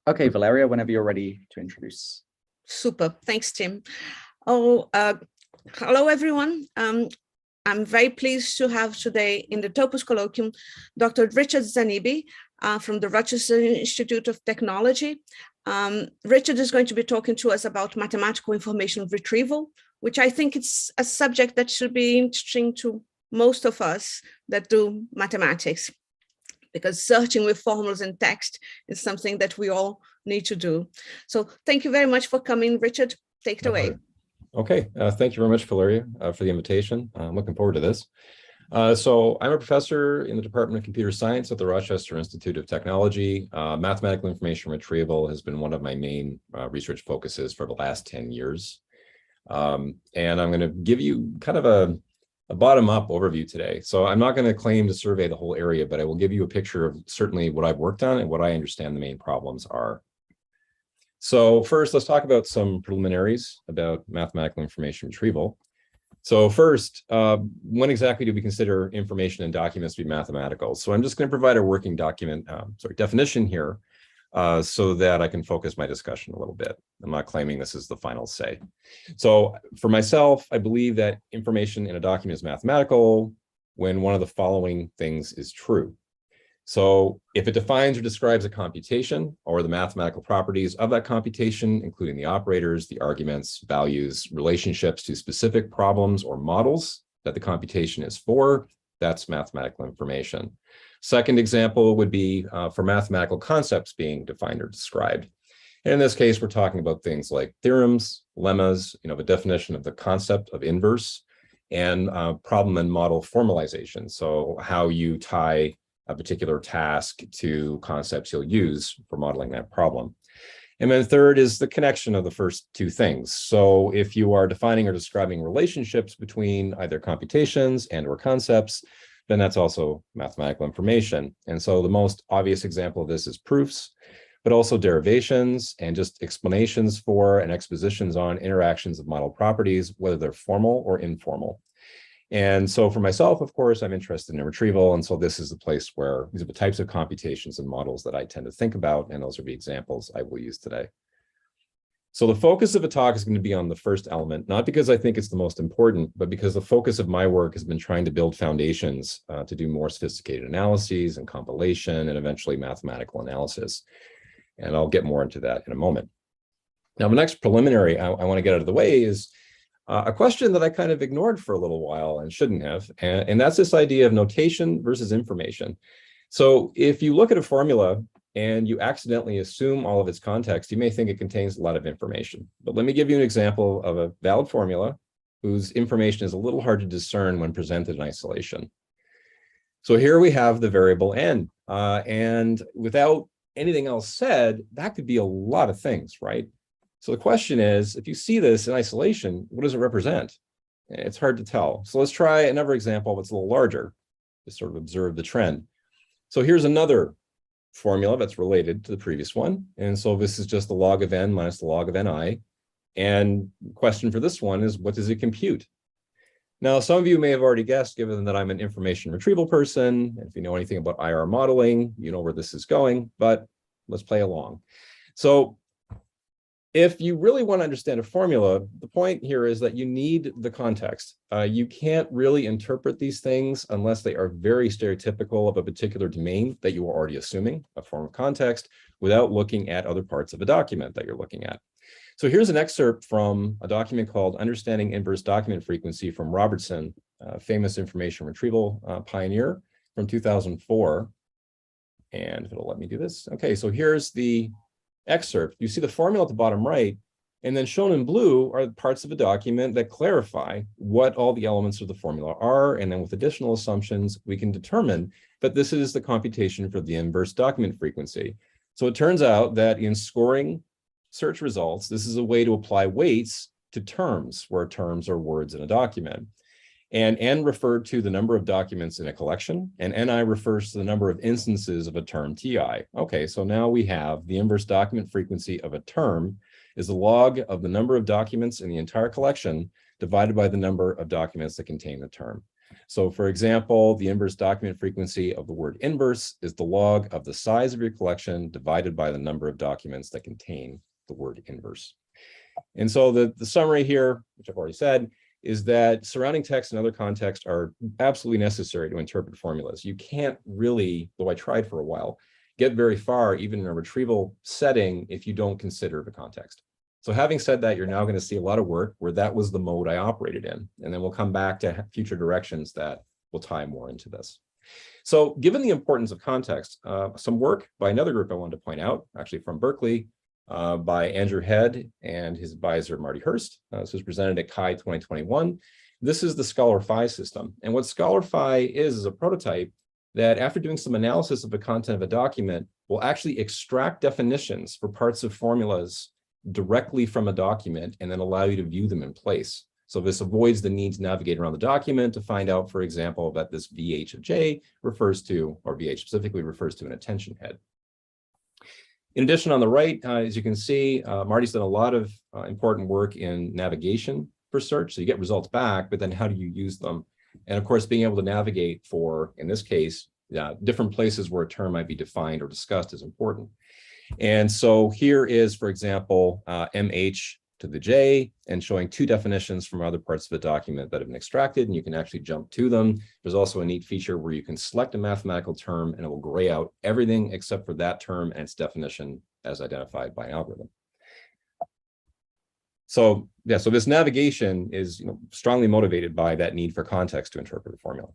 Okay, Valeria, whenever you're ready to introduce. Super. Thanks, Tim. Hello, everyone. I'm very pleased to have today in the Topos Colloquium, Dr. Richard Zanibbi from the Rochester Institute of Technology. Richard is going to be talking to us about mathematical information retrieval, which I think it's a subject that should be interesting to most of us that do mathematics, because searching with formulas and text is something that we all need to do. So thank you very much for coming, Richard. Take it away. Okay, thank you very much, Valeria, for the invitation. I'm looking forward to this. So I'm a professor in the Department of Computer Science at the Rochester Institute of Technology. Mathematical information retrieval has been one of my main research focuses for the last 10 years. And I'm going to give you kind of a bottom-up overview today. So I'm not going to claim to survey the whole area, but I will give you a picture of certainly what I've worked on and what I understand the main problems are. So first, let's talk about some preliminaries about mathematical information retrieval. So first, when exactly do we consider information in documents to be mathematical? So I'm just going to provide a working document, definition here, so that I can focus my discussion a little bit. I'm not claiming this is the final say. So for myself, I believe that information in a document is mathematical when one of the following things is true. So if it defines or describes a computation or the mathematical properties of that computation, including the operators, the arguments, values, relationships to specific problems or models that the computation is for, that's mathematical information. Second example would be for mathematical concepts being defined or described. And in this case, we're talking about things like theorems, lemmas, the definition of the concept of inverse, and problem and model formalization. So how you tie a particular task to concepts you'll use for modeling that problem. And then third is the connection of the first two things. So if you are defining or describing relationships between either computations and or concepts, then that's also mathematical information. And so the most obvious example of this is proofs, but also derivations and just explanations for and expositions on interactions of model properties, whether they're formal or informal. And so for myself, of course, I'm interested in retrieval. And so this is the place where these are the types of computations and models that I tend to think about. And those are the examples I will use today. So the focus of the talk is going to be on the first element, not because I think it's the most important, but because the focus of my work has been trying to build foundations to do more sophisticated analyses and compilation and eventually mathematical analysis. And I'll get more into that in a moment. Now, the next preliminary I want to get out of the way is a question that I kind of ignored for a little while and shouldn't have, and that's this idea of notation versus information. So if you look at a formula and you accidentally assume all of its context, you may think it contains a lot of information. But let me give you an example of a valid formula whose information is a little hard to discern when presented in isolation. So here we have the variable n, and without anything else said, that could be a lot of things, right? So the question is, if you see this in isolation, what does it represent? It's hard to tell. So let's try another example that's a little larger to sort of observe the trend. So here's another formula that's related to the previous one. And so this is just the log of n minus the log of ni. And the question for this one is, what does it compute? Now, some of you may have already guessed, given that I'm an information retrieval person. If you know anything about IR modeling, you know where this is going, but let's play along. So if you really want to understand a formula, the point here is that you need the context. You can't really interpret these things unless they are very stereotypical of a particular domain that you are already assuming, a form of context, without looking at other parts of a document that you're looking at. So here's an excerpt from a document called Understanding Inverse Document Frequency from Robertson, a famous information retrieval pioneer from 2004. And if it'll let me do this. Okay, so here's the excerpt. You see the formula at the bottom right, and then shown in blue are the parts of a document that clarify what all the elements of the formula are, and then with additional assumptions, we can determine that this is the computation for the inverse document frequency. So it turns out that in scoring search results, this is a way to apply weights to terms, where terms are words in a document. And n referred to the number of documents in a collection, and ni refers to the number of instances of a term ti. Okay, so now we have the inverse document frequency of a term is the log of the number of documents in the entire collection divided by the number of documents that contain the term. So for example, the inverse document frequency of the word inverse is the log of the size of your collection divided by the number of documents that contain the word inverse. And so the summary here, which I've already said, is that surrounding text and other contexts are absolutely necessary to interpret formulas. You can't really, though I tried for a while, get very far even in a retrieval setting if you don't consider the context. So having said that, you're now going to see a lot of work where that was the mode I operated in. And then we'll come back to future directions that will tie more into this. So given the importance of context, some work by another group I wanted to point out, actually from Berkeley, by Andrew Head and his advisor, Marty Hearst. This was presented at CHI 2021. This is the ScholarPhi system. And what ScholarPhi is a prototype that after doing some analysis of the content of a document will actually extract definitions for parts of formulas directly from a document and then allow you to view them in place. So this avoids the need to navigate around the document to find out, for example, that this VH of J refers to, or VH specifically refers to an attention head. In addition, on the right, as you can see, Marty's done a lot of important work in navigation for search. So you get results back, but then how do you use them? And of course, being able to navigate for, in this case, different places where a term might be defined or discussed is important. And so here is, for example, MH to the J and showing two definitions from other parts of the document that have been extracted, and you can actually jump to them. There's also a neat feature where you can select a mathematical term and it will gray out everything except for that term and its definition as identified by an algorithm. So yeah, so this navigation is strongly motivated by that need for context to interpret a formula.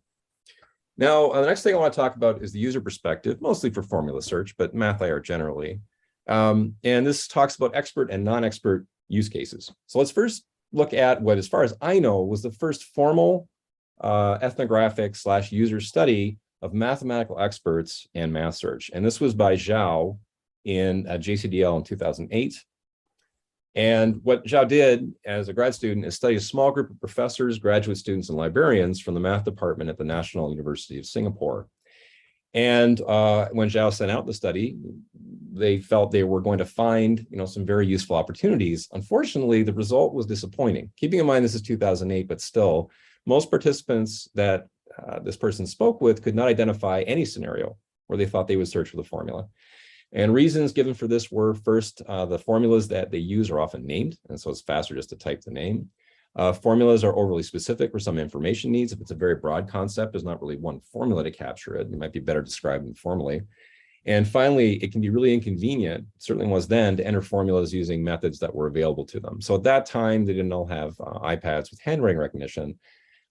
Now, the next thing I want to talk about is the user perspective, mostly for formula search, but MathIR generally. And this talks about expert and non-expert use cases. So let's first look at what, as far as I know, was the first formal ethnographic / user study of mathematical experts and math search. And this was by Zhao in JCDL in 2008. And what Zhao did as a grad student is study a small group of professors, graduate students, and librarians from the math department at the National University of Singapore. And when Zhao sent out the study, they felt they were going to find some very useful opportunities. Unfortunately, the result was disappointing. Keeping in mind this is 2008, but still, most participants that this person spoke with could not identify any scenario where they thought they would search for the formula. And reasons given for this were, first, the formulas that they use are often named, and so it's faster just to type the name. Formulas are overly specific for some information needs. If it's a very broad concept, there's not really one formula to capture it. It might be better described informally. And finally, it can be really inconvenient, certainly was then, to enter formulas using methods that were available to them. So at that time, they didn't all have iPads with handwriting recognition,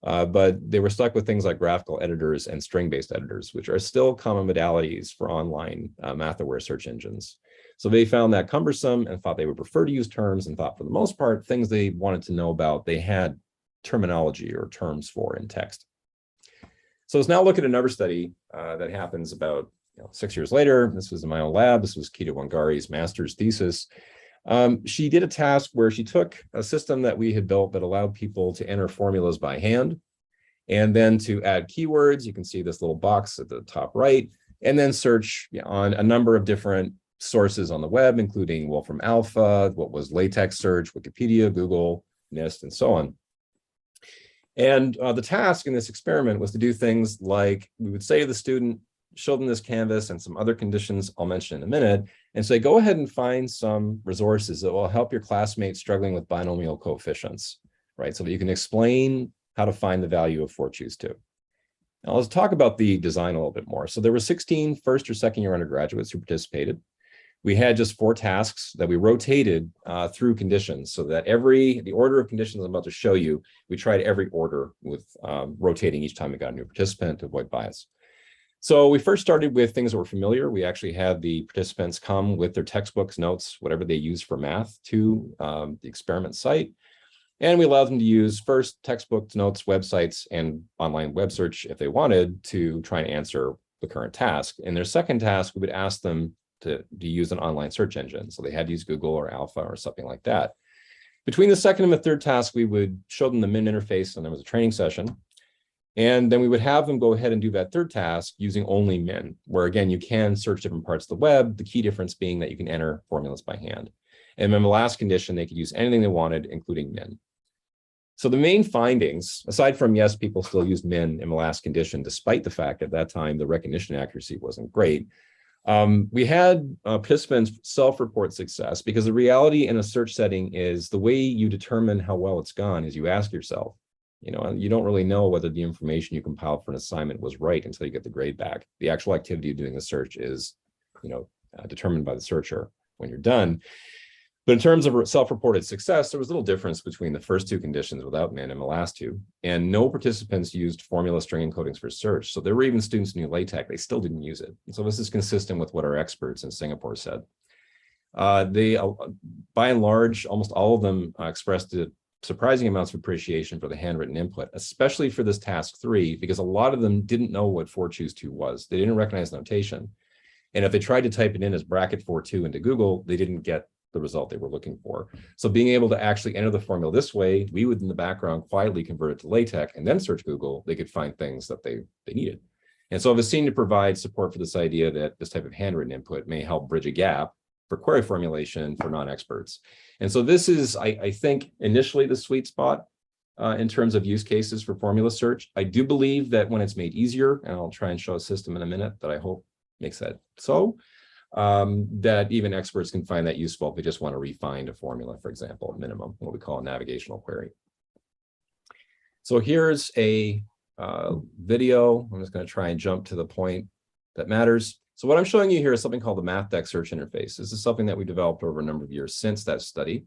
but they were stuck with things like graphical editors and string-based editors, which are still common modalities for online math-aware search engines. So they found that cumbersome and thought they would prefer to use terms, and thought for the most part, things they wanted to know about, they had terminology or terms for in text. So let's now look at another study that happens about 6 years later. This was in my own lab. This was Kita Wangari's master's thesis. She did a task where she took a system that we had built that allowed people to enter formulas by hand, and then to add keywords. You can see this little box at the top right, and then search on a number of different sources on the web, including Wolfram Alpha, what was LaTeX search, Wikipedia, Google, NIST, and so on. And the task in this experiment was to do things like, we would say to the student, show them this canvas and some other conditions I'll mention in a minute, and say, go ahead and find some resources that will help your classmates struggling with binomial coefficients, right? So that you can explain how to find the value of 4 choose 2. Now let's talk about the design a little bit more. So there were 16 first or second year undergraduates who participated. We had just 4 tasks that we rotated through conditions, so that the order of conditions I'm about to show you, we tried every order with rotating each time we got a new participant to avoid bias. So we first started with things that were familiar. We actually had the participants come with their textbooks, notes, whatever they use for math, to the experiment site. And we allowed them to use first textbooks, notes, websites, and online web search if they wanted to try and answer the current task. In their second task, we would ask them to use an online search engine. So they had to use Google or Alpha or something like that. Between the second and the third task, we would show them the MIN interface, and there was a training session. And then we would have them go ahead and do that third task using only MIN, where again, you can search different parts of the web, the key difference being that you can enter formulas by hand. And then the last condition, they could use anything they wanted, including MIN. So the main findings, aside from, yes, people still used min in the last condition, despite the fact at that time the recognition accuracy wasn't great. We had participants self-report success, because the reality in a search setting is the way you determine how well it's gone is you ask yourself, you don't really know whether the information you compiled for an assignment was right until you get the grade back. The actual activity of doing the search is, determined by the searcher when you're done. But in terms of self-reported success, there was little difference between the first two conditions without min and the last two. And no participants used formula string encodings for search. So there were even students who knew LaTeX, they still didn't use it. And so this is consistent with what our experts in Singapore said. They, by and large, almost all of them expressed surprising amounts of appreciation for the handwritten input, especially for this task 3, because a lot of them didn't know what 4choose2 was. They didn't recognize the notation. And if they tried to type it in as bracket 42 into Google, they didn't get the result they were looking for. So being able to actually enter the formula this way, we would in the background quietly convert it to LaTeX and then search Google, they could find things that they needed. And so I was seen to provide support for this idea that this type of handwritten input may help bridge a gap for query formulation for non-experts. And so this is, I think, initially the sweet spot in terms of use cases for formula search. I do believe that when it's made easier, and I'll try and show a system in a minute that I hope makes that so, that even experts can find that useful if they just want to refine a formula, for example, at minimum, what we call a navigational query. So here's a video. I'm just going to try and jump to the point that matters. So what I'm showing you here is something called the MathDeck search interface. This is something that we developed over a number of years since that study.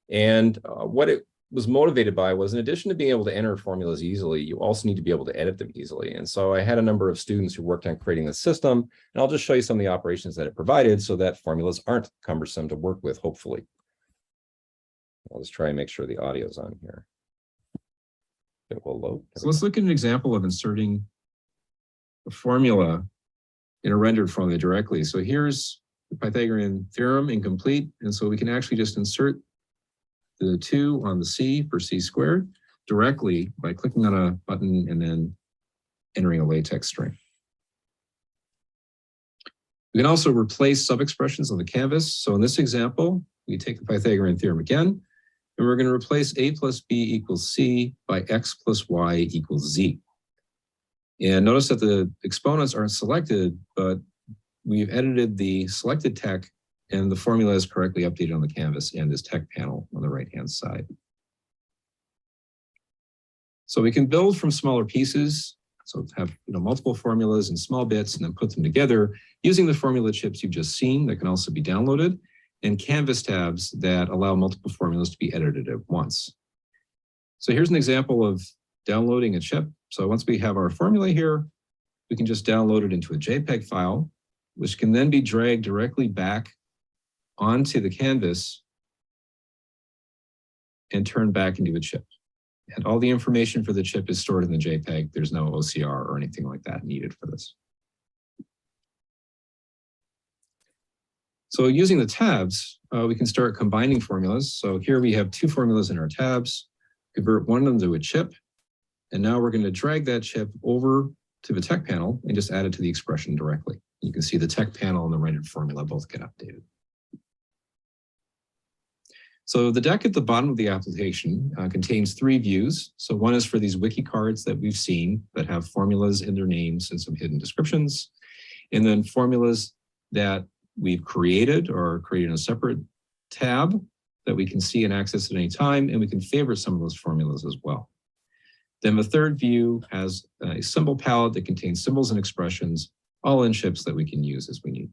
And what it was motivated by was, in addition to being able to enter formulas easily, you also need to be able to edit them easily. And so I had a number of students who worked on creating the system, and I'll just show you some of the operations that it provided so that formulas aren't cumbersome to work with, hopefully. I'll just try and make sure the audio is on here. It will load. So let's look at an example of inserting a formula in a rendered formula directly. So here's the Pythagorean theorem incomplete. And so we can actually just insert the 2 on the C for C squared directly by clicking on a button and then entering a LaTeX string. We can also replace sub-expressions on the canvas. So in this example, we take the Pythagorean theorem again, and we're going to replace A plus B equals C by X plus Y equals Z. And notice that the exponents aren't selected, but we've edited the selected tech, and the formula is correctly updated on the canvas and this tech panel on the right-hand side. So we can build from smaller pieces. So have multiple formulas in small bits and then put them together using the formula chips you've just seen that can also be downloaded, and canvas tabs that allow multiple formulas to be edited at once. So here's an example of downloading a chip. So once we have our formula here, we can just download it into a JPEG file, which can then be dragged directly back onto the canvas and turned back into a chip. And all the information for the chip is stored in the JPEG. There's no OCR or anything like that needed for this. So using the tabs, we can start combining formulas. So here we have 2 formulas in our tabs, convert one of them to a chip. And now we're going to drag that chip over to the tech panel and just add it to the expression directly. You can see the tech panel and the rendered formula both get updated. So the deck at the bottom of the application contains 3 views. So one is for these wiki cards that we've seen that have formulas in their names and some hidden descriptions. And then formulas that we've created or created in a separate tab that we can see and access at any time. And we can favorite some of those formulas as well. Then the third view has a symbol palette that contains symbols and expressions, all in chips that we can use as we need.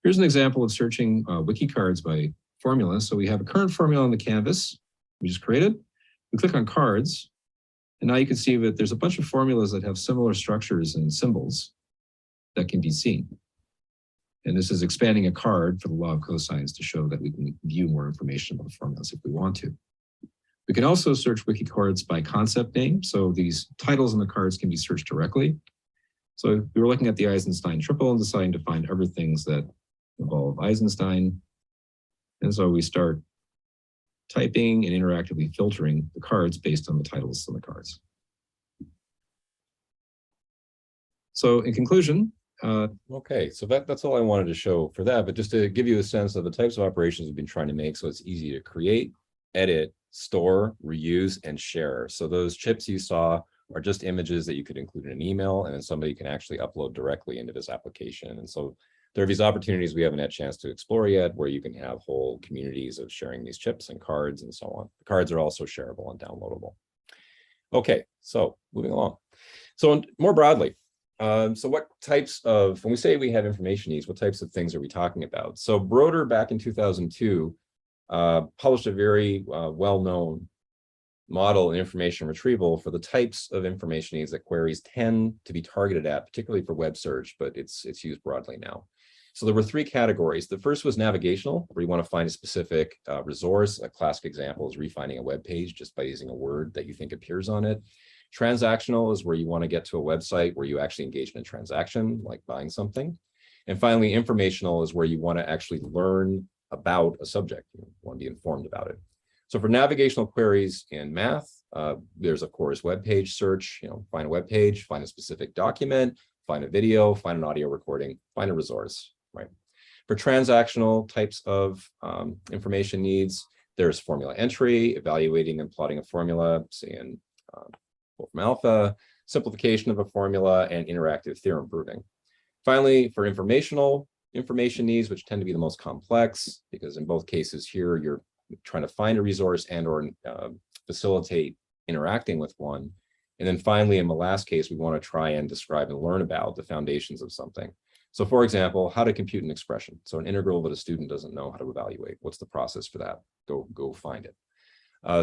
Here's an example of searching wiki cards by formula. So we have a current formula on the canvas we just created. We click on cards, and now you can see that there's a bunch of formulas that have similar structures and symbols that can be seen. And this is expanding a card for the law of cosines to show that we can view more information about the formulas if we want to. We can also search wiki cards by concept name. So these titles on the cards can be searched directly. So we were looking at the Eisenstein triple and deciding to find other things that involve Eisenstein. And so we start typing and interactively filtering the cards based on the titles on the cards. So in conclusion, okay, so that's all I wanted to show for that, but just to give you a sense of the types of operations we've been trying to make so it's easy to create edit, store, reuse, and share. So those chips you saw are just images that you could include in an email, and then somebody can actually upload directly into this application. And so there are these opportunities we haven't had a chance to explore yet, where you can have whole communities of sharing these chips and cards and so on. The cards are also shareable and downloadable. Okay, so moving along. So more broadly, so what types of, when we say we have information needs, what types of things are we talking about? So Broder back in 2002 published a very well-known model in information retrieval for the types of information needs that queries tend to be targeted at, particularly for web search, but it's used broadly now. So there were three categories. The first was navigational, where you want to find a specific resource. A classic example is refinding a web page just by using a word that you think appears on it. Transactional is where you want to get to a website where you actually engage in a transaction, like buying something. And finally, informational is where you want to actually learn about a subject. You want to be informed about it. So for navigational queries in math, there's of course web page search, find a web page, find a specific document, find a video, find an audio recording, find a resource, right? For transactional types of information needs, there's formula entry, evaluating and plotting a formula, say in Wolfram Alpha, simplification of a formula, and interactive theorem proving. Finally, for information needs, which tend to be the most complex, because in both cases here, you're trying to find a resource and or facilitate interacting with one. And then finally, in the last case, we want to try and describe and learn about the foundations of something. So for example, how to compute an expression. So an integral that a student doesn't know how to evaluate. What's the process for that? Go find it.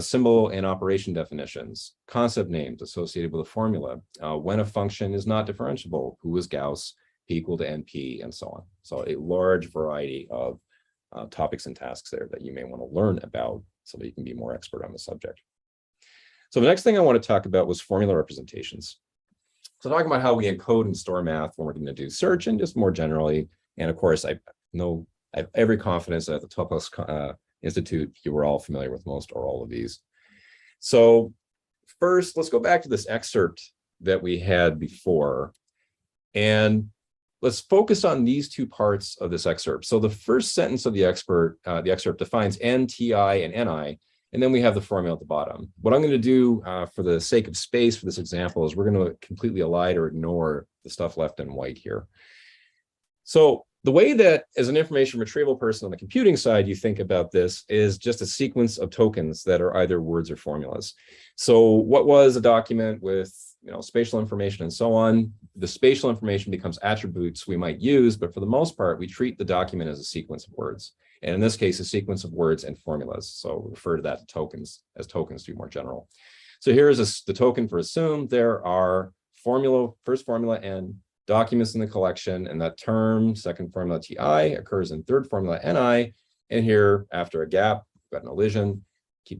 Symbol and operation definitions, concept names associated with a formula, when a function is not differentiable, who is Gauss, P equal to NP, and so on. So a large variety of topics and tasks there that you may want to learn about so that you can be more expert on the subject. So the next thing I want to talk about was formula representations. So talking about how we encode and store math when we're going to do search and just more generally. And of course, I have every confidence that at the Topos Institute, you were all familiar with most or all of these. So first, let's go back to this excerpt that we had before. And let's focus on these two parts of this excerpt. So the first sentence of the excerpt defines N, Ti, and Ni, and then we have the formula at the bottom. What I'm going to do for the sake of space for this example is we're going to completely elide or ignore the stuff left in white here. So the way that as an information retrieval person on the computing side, you think about this is just a sequence of tokens that are either words or formulas. So what was a document with spatial information and so on? The spatial information becomes attributes we might use, but for the most part, we treat the document as a sequence of words. And in this case, a sequence of words and formulas. So we'll refer to that to tokens as tokens to be more general. So here is the token for assume. There are first formula N, documents in the collection, and that term, second formula Ti, occurs in third formula Ni. And here, after a gap, we've got an elision.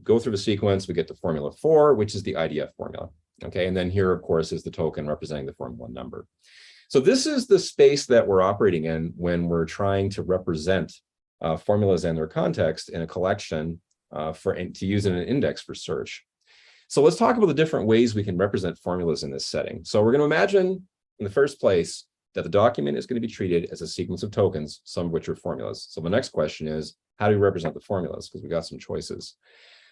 Go through the sequence, we get to formula 4, which is the IDF formula. Okay, and then here, of course, is the token representing the formula number. So this is the space that we're operating in when we're trying to represent formulas and their context in a collection to use in an index for search. So let's talk about the different ways we can represent formulas in this setting. So we're going to imagine in the first place that the document is going to be treated as a sequence of tokens, some of which are formulas. So the next question is, how do we represent the formulas? Because we got some choices.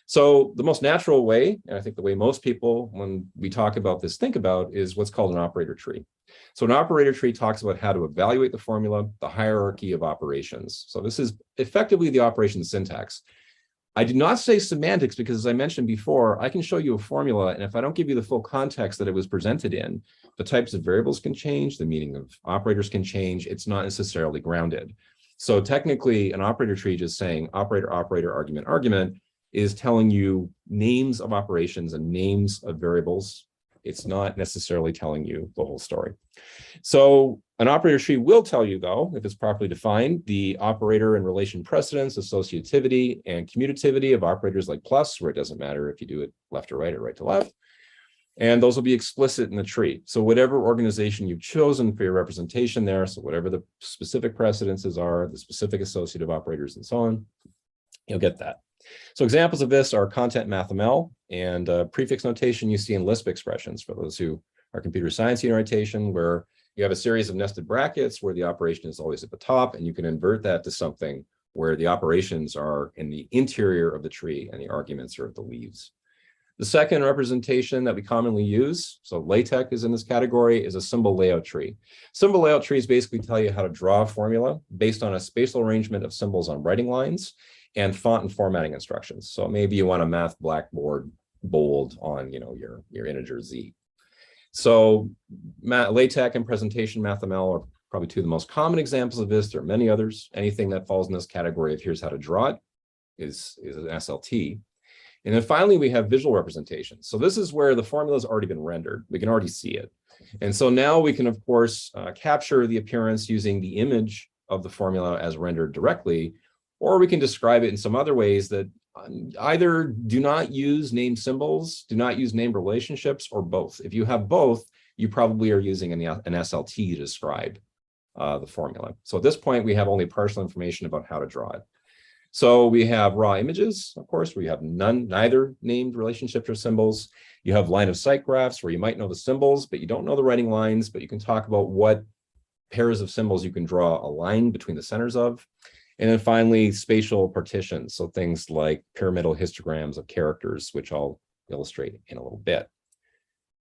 So the most natural way, and I think the way most people, when we talk about this, think about is what's called an operator tree. So an operator tree talks about how to evaluate the formula, the hierarchy of operations. So this is effectively the operation syntax. I did not say semantics because, as I mentioned before, I can show you a formula, and if I don't give you the full context that it was presented in, the types of variables can change, the meaning of operators can change. It's not necessarily grounded. So technically, an operator tree just saying operator, operator, argument, argument is telling you names of operations and names of variables. It's not necessarily telling you the whole story. So an operator tree will tell you, though, if it's properly defined, the operator and relation precedence, associativity, and commutativity of operators like plus, where it doesn't matter if you do it left or right to left. And those will be explicit in the tree. So whatever organization you've chosen for your representation there, so whatever the specific precedences are, the specific associative operators and so on, you'll get that. So examples of this are content MathML and prefix notation you see in Lisp expressions for those who are computer science notation, where you have a series of nested brackets where the operation is always at the top, and you can invert that to something where the operations are in the interior of the tree and the arguments are at the leaves. The second representation that we commonly use, so LaTeX is in this category, is a symbol layout tree. Symbol layout trees basically tell you how to draw a formula based on a spatial arrangement of symbols on writing lines and font and formatting instructions. So maybe you want a math blackboard bold on, your integer z. So LaTeX and presentation MathML are probably two of the most common examples of this. There are many others. Anything that falls in this category of here's how to draw it is an SLT. And then finally, we have visual representation. So this is where the formula has already been rendered. We can already see it. And so now we can, of course, capture the appearance using the image of the formula as rendered directly, or we can describe it in some other ways that either do not use named symbols, do not use named relationships, or both. If you have both, you probably are using an SLT to describe the formula. So at this point, we have only partial information about how to draw it. So we have raw images, of course, where you have neither named relationships or symbols. You have line of sight graphs where you might know the symbols, but you don't know the writing lines, but you can talk about what pairs of symbols you can draw a line between the centers of. And then finally, spatial partitions. So things like pyramidal histograms of characters, which I'll illustrate in a little bit.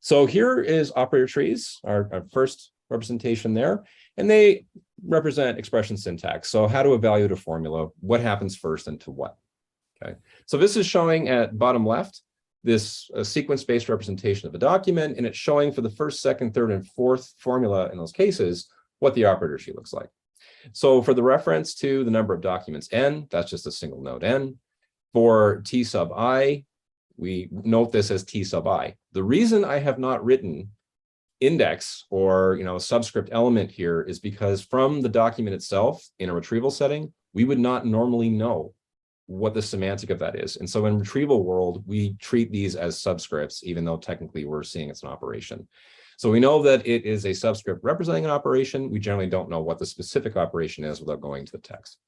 So here is operator trees, our first representation there. And they represent expression syntax. So how to evaluate a formula, what happens first and to what. Okay. So this is showing at bottom left, this sequence-based representation of a document, and it's showing for the first, second, third, and fourth formula in those cases, what the operator tree looks like. So for the reference to the number of documents n, that's just a single node n. For t sub I, we note this as t sub I. The reason I have not written index or subscript element here is because from the document itself in a retrieval setting, we would not normally know what the semantic of that is. And so in retrieval world, we treat these as subscripts, even though technically we're seeing it's an operation. So we know that it is a subscript representing an operation. We generally don't know what the specific operation is without going to the text.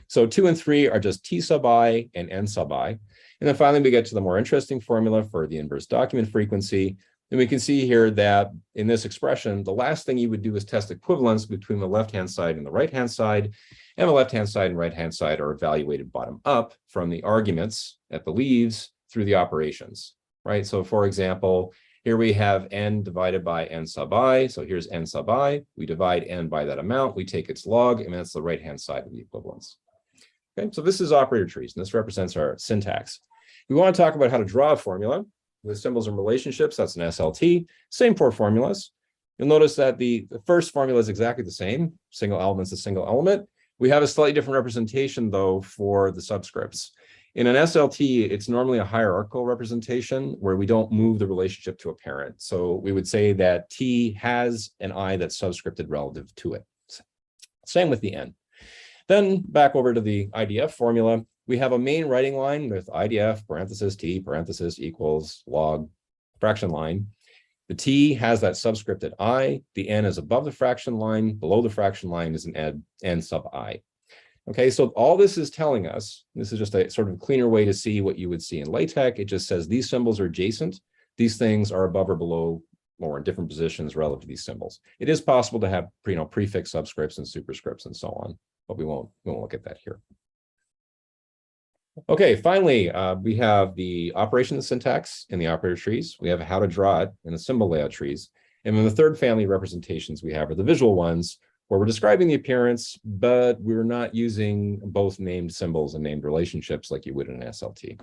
So 2 and 3 are just t sub I and n sub I. And then finally, we get to the more interesting formula for the inverse document frequency. And we can see here that in this expression, the last thing you would do is test equivalence between the left-hand side and the right-hand side. And the left-hand side and right-hand side are evaluated bottom up from the arguments at the leaves through the operations, right? So for example, here we have n divided by n sub I. So here's n sub I. We divide n by that amount. We take its log, and that's the right-hand side of the equivalence. Okay, so this is operator trees, and this represents our syntax. We want to talk about how to draw a formula with symbols and relationships. That's an SLT. Same 4 formulas. You'll notice that the first formula is exactly the same. Single element's a single element. We have a slightly different representation, though, for the subscripts. In an SLT, it's normally a hierarchical representation where we don't move the relationship to a parent. So we would say that T has an I that's subscripted relative to it. Same with the N. Then back over to the IDF formula, we have a main writing line with IDF parenthesis T parenthesis equals log fraction line. The T has that subscripted I. The N is above the fraction line. Below the fraction line is an N sub I. Okay, so all this is telling us, this is just a sort of cleaner way to see what you would see in LaTeX. It just says these symbols are adjacent. These things are above or below or in different positions relative to these symbols. It is possible to have prefix subscripts and superscripts and so on, but we won't look at that here. Okay, finally, we have the operation syntax in the operator trees. We have how to draw it in the symbol layout trees. And then the third family representations we have are the visual ones, where we're describing the appearance, but we're not using both named symbols and named relationships like you would in an SLT.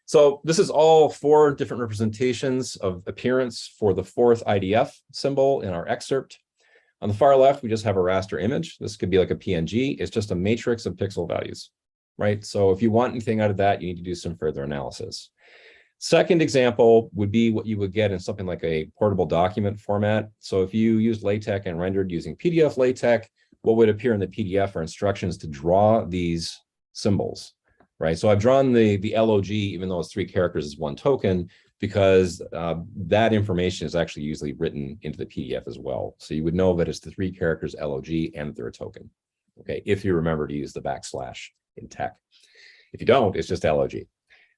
So this is all 4 different representations of appearance for the 4th IDF symbol in our excerpt. On the far left, we just have a raster image. This could be like a PNG. It's just a matrix of pixel values, right? So if you want anything out of that, you need to do some further analysis. Second example would be what you would get in something like a portable document format. So if you used LaTeX and rendered using PDF LaTeX, what would appear in the PDF are instructions to draw these symbols, right? So I've drawn the LOG, even though it's 3 characters as 1 token, because that information is actually usually written into the PDF as well. So you would know that it's the 3 characters LOG and they're a token, okay? If you remember to use the backslash in tech. If you don't, it's just LOG.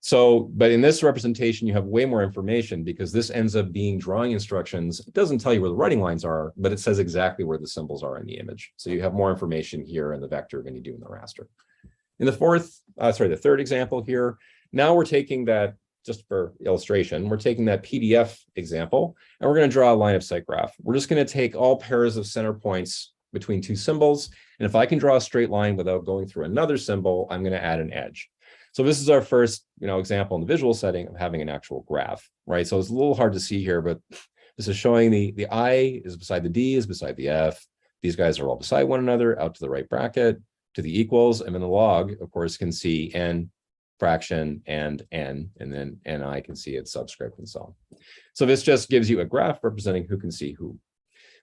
So, but in this representation, you have way more information because this ends up being drawing instructions. It doesn't tell you where the writing lines are, but it says exactly where the symbols are in the image. So you have more information here in the vector than you do in the raster. In the the third example here, now we're taking that, just for illustration, we're taking that PDF example, and we're going to draw a line of sight graph. We're just going to take all pairs of center points between two symbols. And if I can draw a straight line without going through another symbol, I'm going to add an edge. So this is our first, example in the visual setting of having an actual graph, right? So it's a little hard to see here, but this is showing the I is beside the D is beside the F. These guys are all beside one another out to the right bracket to the equals. And then the log, of course, can see N fraction and N, and then Ni can see its subscript and so on. So this just gives you a graph representing who can see who.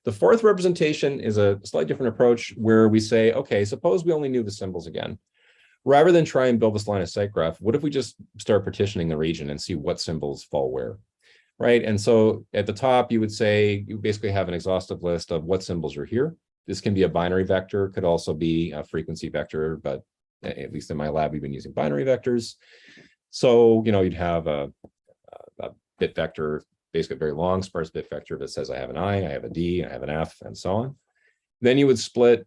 The fourth representation is a slightly different approach where we say, okay, suppose we only knew the symbols again. Rather than try and build this line of sight graph, what if we just start partitioning the region and see what symbols fall where, right? And so at the top, you would say, you basically have an exhaustive list of what symbols are here. This can be a binary vector, could also be a frequency vector, but at least in my lab, we've been using binary vectors. So, you'd have a bit vector, basically a very long sparse bit vector that says I have an I have a D, I have an F, and so on. Then you would split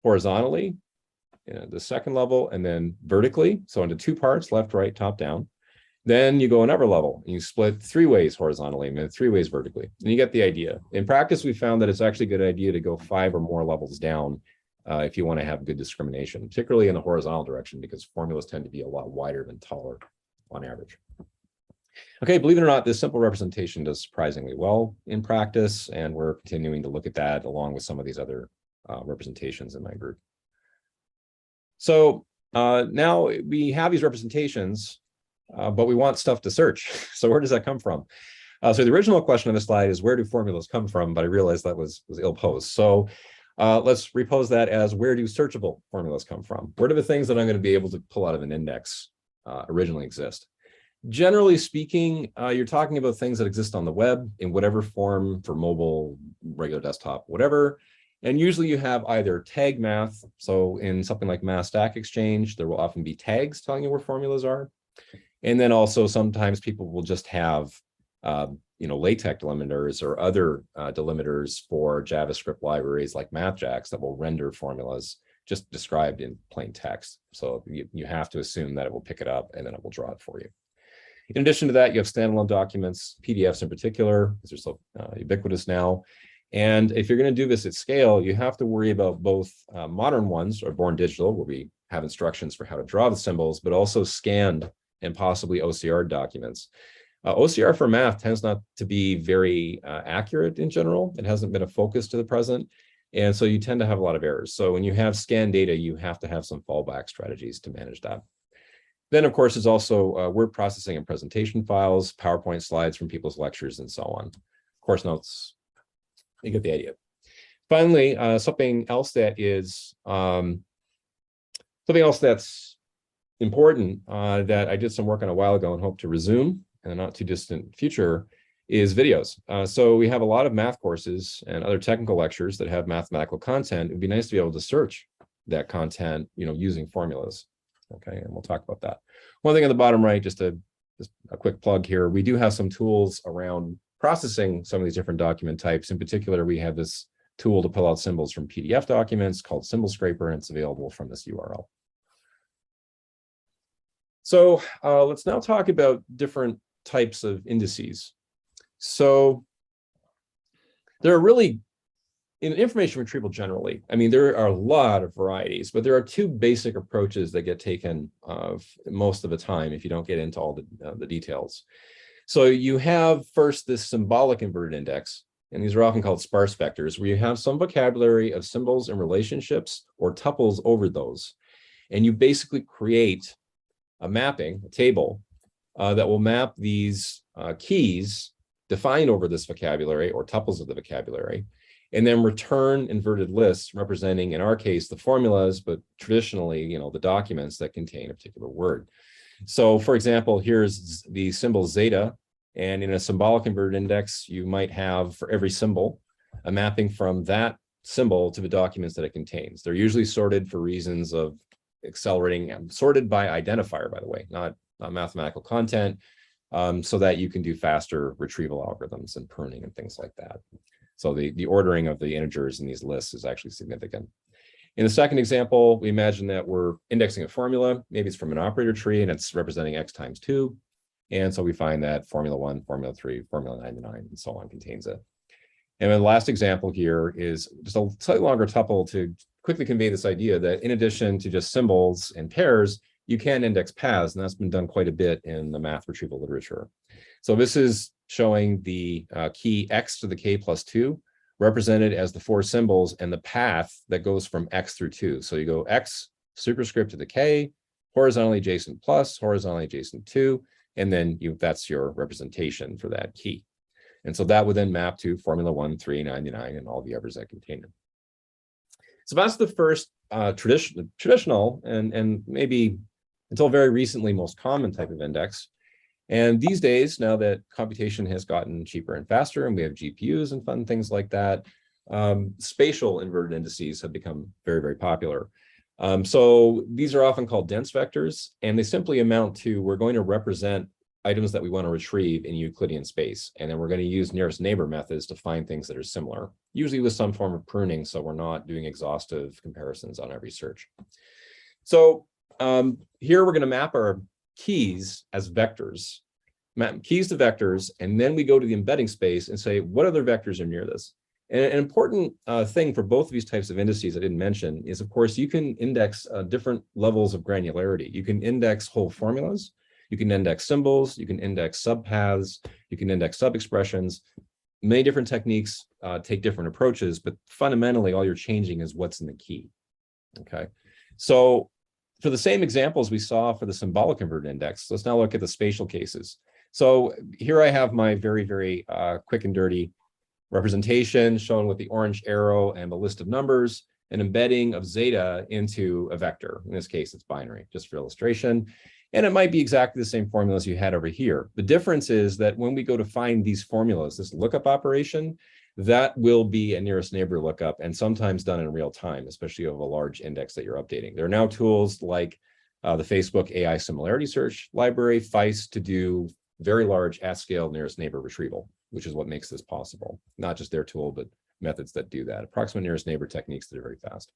horizontally, the second level, and then vertically, so into two parts, left, right, top, down. Then you go another level, and you split 3 ways horizontally, and then 3 ways vertically, and you get the idea. In practice, we found that it's actually a good idea to go 5 or more levels down if you want to have good discrimination, particularly in the horizontal direction, because formulas tend to be a lot wider than taller on average. Okay, believe it or not, this simple representation does surprisingly well in practice, and we're continuing to look at that along with some of these other representations in my group. So now we have these representations, but we want stuff to search. So where does that come from? So the original question on this slide is, where do formulas come from? But I realized that was ill-posed. So let's repose that as, where do searchable formulas come from? Where do the things that I'm going to be able to pull out of an index originally exist? Generally speaking, you're talking about things that exist on the web in whatever form, for mobile, regular desktop, whatever. And usually you have either tag math. So in something like MathDeck Exchange, there will often be tags telling you where formulas are. And then also sometimes people will just have, LaTeX delimiters or other delimiters for JavaScript libraries like MathJax that will render formulas just described in plain text. So you have to assume that it will pick it up and then it will draw it for you. In addition to that, you have standalone documents, PDFs in particular, because they're so ubiquitous now. And if you're going to do this at scale, you have to worry about both modern ones, or born digital, where we have instructions for how to draw the symbols, but also scanned and possibly OCR documents. OCR for math tends not to be very accurate in general. It hasn't been a focus to the present. And so you tend to have a lot of errors. So when you have scanned data, you have to have some fallback strategies to manage that. Then, of course, there's also word processing and presentation files, PowerPoint slides from people's lectures, and so on. Course notes. You get the idea. Finally, something else that's important that I did some work on a while ago and hope to resume in the not too distant future is videos. So we have a lot of math courses and other technical lectures that have mathematical content. It would be nice to be able to search that content, using formulas. Okay, and we'll talk about that. One thing on the bottom right, just a quick plug here. We do have some tools around processing some of these different document types. In particular, we have this tool to pull out symbols from PDF documents called Symbol Scraper, and it's available from this URL. So let's now talk about different types of indices. So there are really, in information retrieval generally, there are a lot of varieties, but there are 2 basic approaches that get taken most of the time if you don't get into all the details. So you have first this symbolic inverted index, and these are often called sparse vectors, where you have some vocabulary of symbols and relationships or tuples over those. And you basically create a mapping, a table, that will map these keys defined over this vocabulary or tuples of the vocabulary, and then return inverted lists representing, in our case, the formulas, but traditionally, the documents that contain a particular word. So for example, here's the symbol zeta, and in a symbolic inverted index, you might have for every symbol a mapping from that symbol to the documents that it contains. They're usually sorted for reasons of accelerating, sorted by identifier, by the way, not mathematical content so that you can do faster retrieval algorithms and pruning and things like that. So the ordering of the integers in these lists is actually significant. In the second example, we imagine that we're indexing a formula. Maybe it's from an operator tree and it's representing x times 2. And so we find that formula 1, formula 3, formula 99, and so on contains it. And then the last example here is just a slightly longer tuple to quickly convey this idea that in addition to just symbols and pairs, you can index paths, and that's been done quite a bit in the math retrieval literature. So this is showing the key x to the k plus 2 represented as the 4 symbols and the path that goes from x through 2. So you go x superscript to the k, horizontally adjacent plus, horizontally adjacent 2, and then that's your representation for that key. And so that would then map to formula 1, 3, 99, and all the others that contain it. So that's the first traditional and maybe until very recently most common type of index. And these days, now that computation has gotten cheaper and faster and we have GPUs and fun things like that, spatial inverted indices have become very, very popular. So these are often called dense vectors, and they simply amount to we're going to represent items that we want to retrieve in Euclidean space. And then we're going to use nearest neighbor methods to find things that are similar, usually with some form of pruning, so we're not doing exhaustive comparisons on every search. So here we're going to map our keys as vectors, map keys to vectors, and then we go to the embedding space and say, what other vectors are near this? And an important thing for both of these types of indices I didn't mention is, of course, you can index different levels of granularity. You can index whole formulas, you can index symbols, you can index subpaths, you can index sub-expressions. Many different techniques take different approaches, but fundamentally all you're changing is what's in the key, okay? So for the same examples we saw for the symbolic inverted index, let's now look at the spatial cases. So here I have my very, very quick and dirty representation shown with the orange arrow and the list of numbers, an embedding of zeta into a vector. In this case, it's binary, just for illustration. And it might be exactly the same formulas you had over here. The difference is that when we go to find these formulas, this lookup operation, that will be a nearest neighbor lookup and sometimes done in real time, especially of a large index that you're updating. There are now tools like the Facebook AI similarity search library, Feist, to do very large at-scale nearest neighbor retrieval, which is what makes this possible. Not just their tool, but methods that do that. Approximate nearest neighbor techniques that are very fast.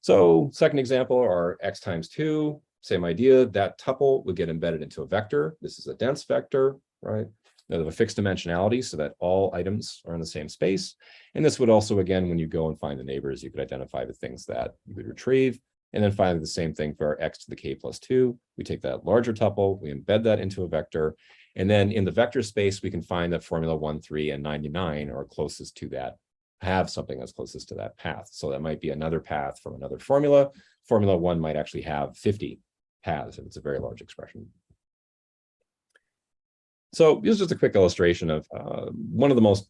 So second example are x times 2, same idea. That tuple would get embedded into a vector. This is a dense vector, right? They have a fixed dimensionality so that all items are in the same space. And this would also, again, when you go and find the neighbors, you could identify the things that you could retrieve. And then finally, the same thing for our x to the k plus 2. We take that larger tuple, we embed that into a vector. And then in the vector space, we can find that formula 1, 3, and 99 are closest to that, have something that's closest to that path. So that might be another path from another formula. Formula 1 might actually have 50 paths if it's a very large expression. So this is just a quick illustration of one of the most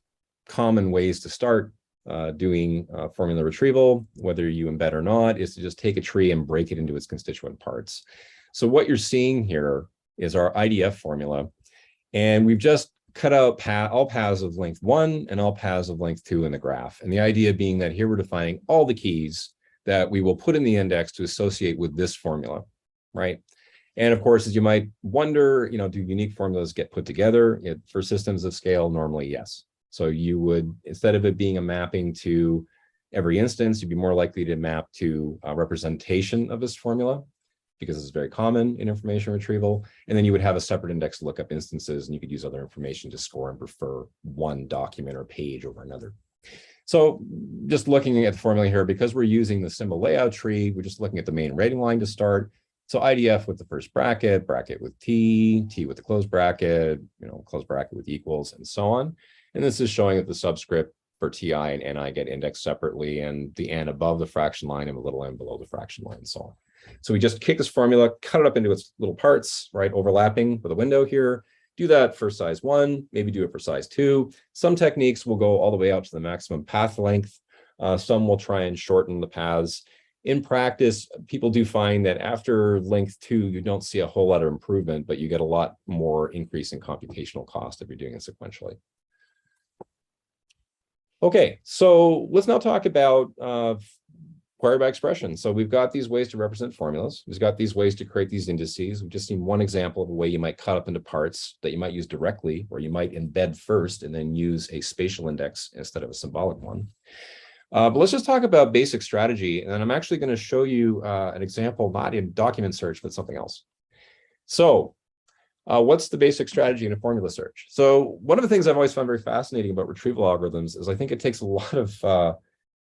common ways to start doing formula retrieval, whether you embed or not, is to just take a tree and break it into its constituent parts. So what you're seeing here is our IDF formula, and we've just cut out all paths of length 1 and all paths of length 2 in the graph. And the idea being that here we're defining all the keys that we will put in the index to associate with this formula, right? And of course, as you might wonder, do unique formulas get put together? For systems of scale, normally, yes. So you would, instead of it being a mapping to every instance, you'd be more likely to map to a representation of this formula, because it's very common in information retrieval. And then you would have a separate index to look up instances, and you could use other information to score and prefer one document or page over another. So just looking at the formula here, because we're using the symbol layout tree, we're just looking at the main rating line to start. So IDF with the first bracket, bracket with T, T with the closed bracket, closed bracket with equals, and so on. And this is showing that the subscript for TI and NI get indexed separately, and the N above the fraction line and the little n below the fraction line, and so on. So we just kick this formula, cut it up into its little parts, right, overlapping with a window here. Do that for size 1, maybe do it for size 2. Some techniques will go all the way out to the maximum path length. Some will try and shorten the paths. In practice, people do find that after length 2, you don't see a whole lot of improvement, but you get a lot more increase in computational cost if you're doing it sequentially. Okay, so let's now talk about query by expression. So we've got these ways to represent formulas. We've got these ways to create these indices. We've just seen one example of a way you might cut up into parts that you might use directly, or you might embed first and then use a spatial index instead of a symbolic one. But let's just talk about basic strategy. And I'm actually going to show you an example, not in document search, but something else. So what's the basic strategy in a formula search? So one of the things I've always found very fascinating about retrieval algorithms is I think it takes a lot of,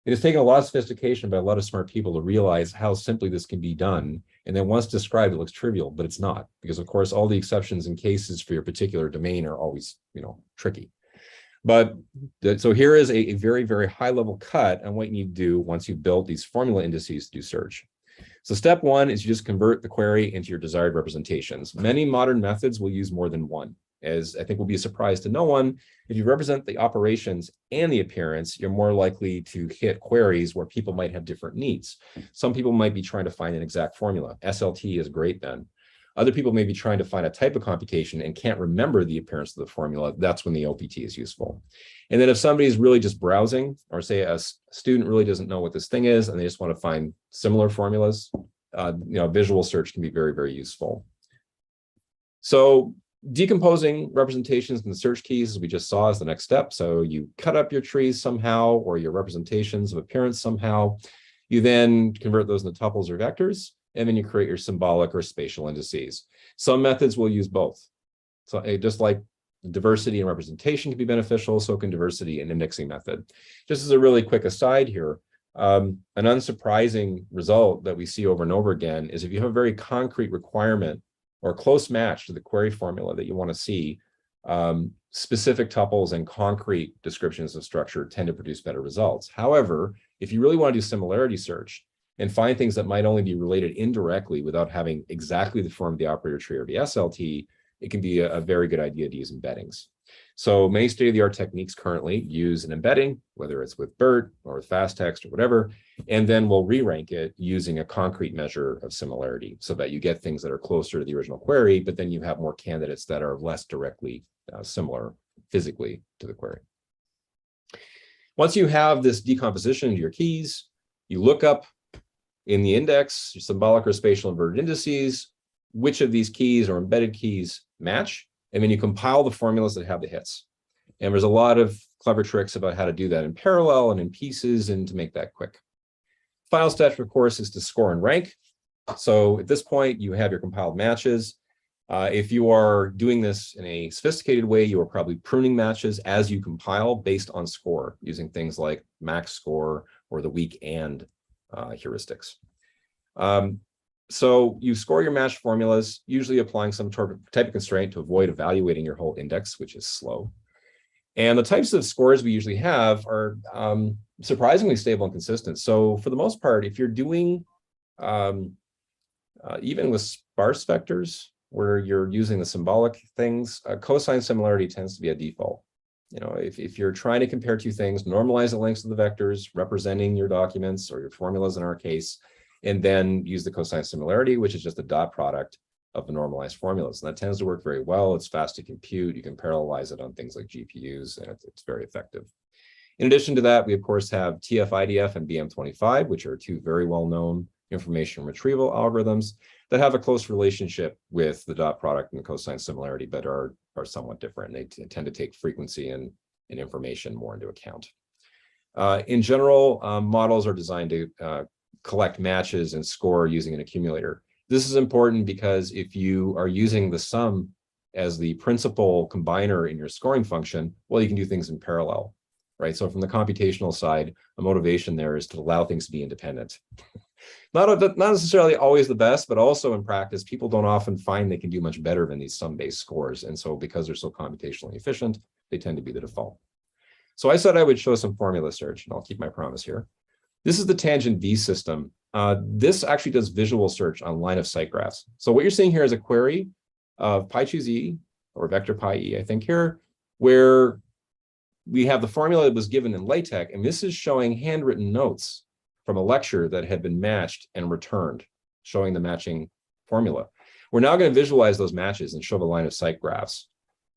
it has taken a lot of sophistication by a lot of smart people to realize how simply this can be done. And then once described, it looks trivial, but it's not, because of course, all the exceptions and cases for your particular domain are always, tricky. But so here is a very, very high level cut on what you need to do once you've built these formula indices to do search. So step one is you just convert the query into your desired representations. Many modern methods will use more than one, as I think will be a surprise to no one. If you represent the operations and the appearance, you're more likely to hit queries where people might have different needs. Some people might be trying to find an exact formula. SLT is great then. Other people may be trying to find a type of computation and can't remember the appearance of the formula. That's when the OPT is useful. And then if somebody's really just browsing, or say a student really doesn't know what this thing is and they just want to find similar formulas, visual search can be very, very useful. So decomposing representations in the search keys, as we just saw, is the next step. So you cut up your trees somehow, or your representations of appearance somehow. You then convert those into tuples or vectors, and then you create your symbolic or spatial indices. Some methods will use both. So just like diversity and representation can be beneficial, so can diversity and indexing method. Just as a really quick aside here, an unsurprising result that we see over and over again is if you have a very concrete requirement or a close match to the query formula that you want to see, specific tuples and concrete descriptions of structure tend to produce better results. However, if you really want to do similarity search and find things that might only be related indirectly without having exactly the form of the operator tree or the SLT, it can be a very good idea to use embeddings. So many state-of-the-art techniques currently use an embedding, whether it's with BERT or with fast text or whatever, and then we'll re-rank it using a concrete measure of similarity so that you get things that are closer to the original query, but then you have more candidates that are less directly similar physically to the query. Once you have this decomposition into your keys, you look up in the index, your symbolic or spatial inverted indices, which of these keys or embedded keys match, and then you compile the formulas that have the hits. And there's a lot of clever tricks about how to do that in parallel and in pieces and to make that quick. Final step, of course, is to score and rank. So at this point, you have your compiled matches. If you are doing this in a sophisticated way, you are probably pruning matches as you compile based on score, using things like max score or the weak and heuristics. So you score your match formulas, usually applying some type of constraint to avoid evaluating your whole index, which is slow. And the types of scores we usually have are surprisingly stable and consistent. So for the most part, if you're doing, even with sparse vectors, where you're using the symbolic things, cosine similarity tends to be a default. If you're trying to compare two things, normalize the lengths of the vectors, representing your documents or your formulas in our case, and then use the cosine similarity, which is just a dot product of the normalized formulas. And that tends to work very well. It's fast to compute. You can parallelize it on things like GPUs, and it's very effective. In addition to that, we of course have TF-IDF and BM25, which are two very well-known information retrieval algorithms that have a close relationship with the dot product and the cosine similarity, but are somewhat different. They tend to take frequency and information more into account. In general, models are designed to collect matches and score using an accumulator. This is important because if you are using the sum as the principal combiner in your scoring function, well, you can do things in parallel, right? So from the computational side, a motivation there is to allow things to be independent. Not necessarily always the best, but also in practice, people don't often find they can do much better than these sum-based scores. And so because they're so computationally efficient, they tend to be the default. So I said I would show some formula search, and I'll keep my promise here. This is the tangent V system. This actually does visual search on line of sight graphs. So what you're seeing here is a query of pi choose E, or vector pi E, I think here, where we have the formula that was given in LaTeX, and this is showing handwritten notes from a lecture that had been matched and returned, showing the matching formula. We're now going to visualize those matches and show the line of sight graphs.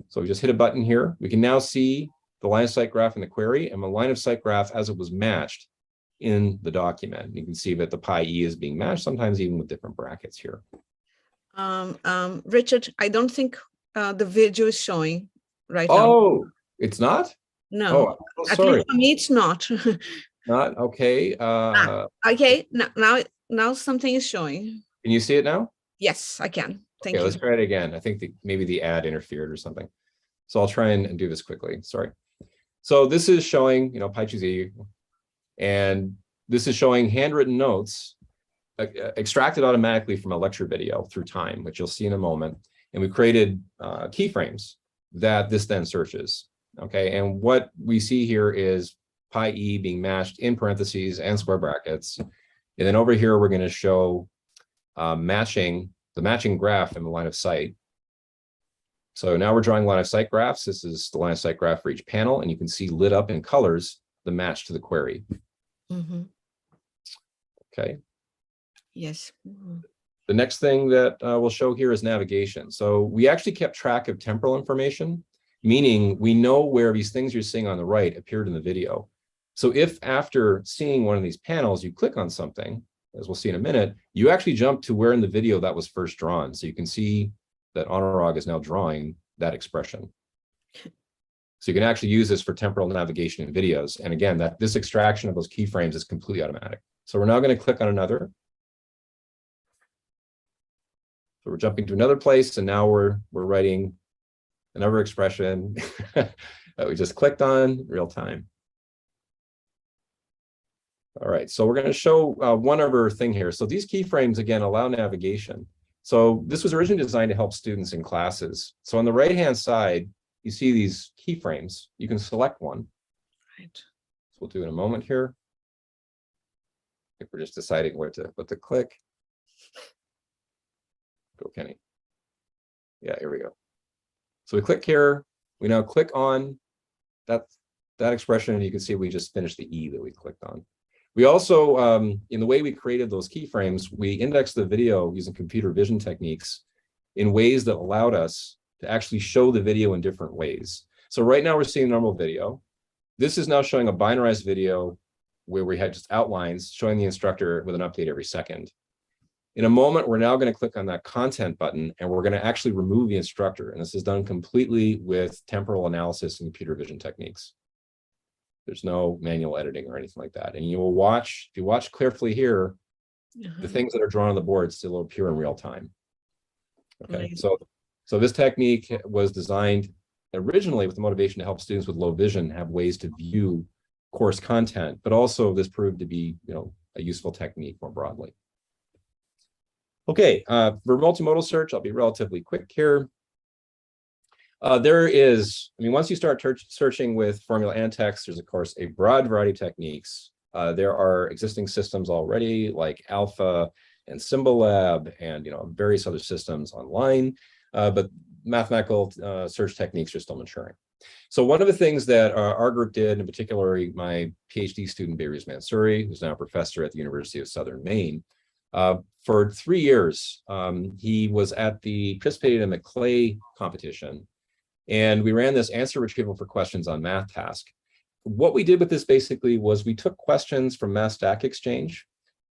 So we just hit a button here. We can now see the line of sight graph in the query, and the line of sight graph as it was matched in the document. You can see that the pi-e is being matched, sometimes even with different brackets here. Richard, I don't think the video is showing right now. Oh, it's not? No, Oh, at sorry. least for me, it's not. Not okay. Okay, now something is showing. Can you see it now? Yes, I can. Thank Okay, you. let's try it again. I think maybe the ad interfered or something. So I'll try and do this quickly. Sorry. So this is showing, pi choose e, and this is showing handwritten notes extracted automatically from a lecture video through time, which you'll see in a moment. And we created keyframes that this then searches. Okay, and what we see here is pi-e being matched in parentheses and square brackets. And then over here, we're going to show the matching graph in the line of sight. So now we're drawing line of sight graphs. This is the line of sight graph for each panel, and you can see lit up in colors the match to the query. Mm-hmm. Okay. Yes. Mm-hmm. The next thing that we'll show here is navigation. So we actually kept track of temporal information, meaning we know where these things you're seeing on the right appeared in the video. So if after seeing one of these panels, you click on something, as we'll see in a minute, you actually jump to where in the video that was first drawn. So you can see that Anurag is now drawing that expression. So you can actually use this for temporal navigation in videos. And again, this extraction of those keyframes is completely automatic. So we're now going to click on another. So we're jumping to another place, and now we're writing another expression that we just clicked on real time. All right, so we're going to show one other thing here. So these keyframes, again, allow navigation. So this was originally designed to help students in classes. So on the right-hand side, you see these keyframes. You can select one. Right. So we'll do it in a moment here. If we're just deciding what to click. Go, Kenny. Yeah, here we go. So we click here. We now click on that expression, and you can see we just finished the E that we clicked on. We also, in the way we created those keyframes, we indexed the video using computer vision techniques in ways that allowed us to actually show the video in different ways. So right now we're seeing normal video. This is now showing a binarized video where we had just outlines showing the instructor with an update every second. In a moment, we're now going to click on that content button, and we're going to actually remove the instructor. And this is done completely with temporal analysis and computer vision techniques. There's no manual editing or anything like that. And you will watch, if you watch carefully here, the things that are drawn on the board still appear in real time. Okay, Right. so this technique was designed originally with the motivation to help students with low vision have ways to view course content, but also this proved to be, a useful technique more broadly. Okay, for multimodal search, I'll be relatively quick here. There is, once you start searching with formula and text, there's of course a broad variety of techniques. There are existing systems already like Alpha and Symbolab and various other systems online, but mathematical search techniques are still maturing. So one of the things that our group did, in particular, my PhD student, Mansouri, who's now a professor at the University of Southern Maine, for 3 years, he participated in the CLEF competition. And we ran this answer retrieval for questions on MathTask. What we did with this basically was we took questions from MathStack Exchange,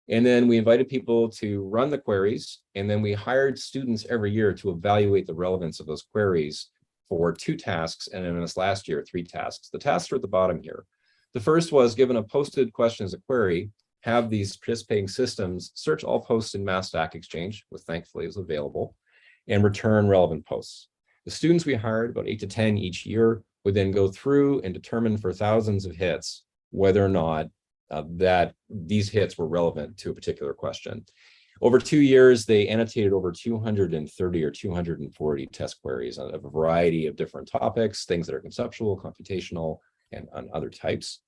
and then we invited people to run the queries, and then we hired students every year to evaluate the relevance of those queries for 2 tasks, and in this last year, 3 tasks. The tasks are at the bottom here. The first was, given a posted question as a query, have these participating systems search all posts in MathStack Exchange, which thankfully is available, and return relevant posts. The students we hired, about 8 to 10 each year, would then go through and determine for thousands of hits whether or not that these hits were relevant to a particular question. Over 2 years, they annotated over 230 or 240 test queries on a variety of different topics, things that are conceptual, computational, and on other types.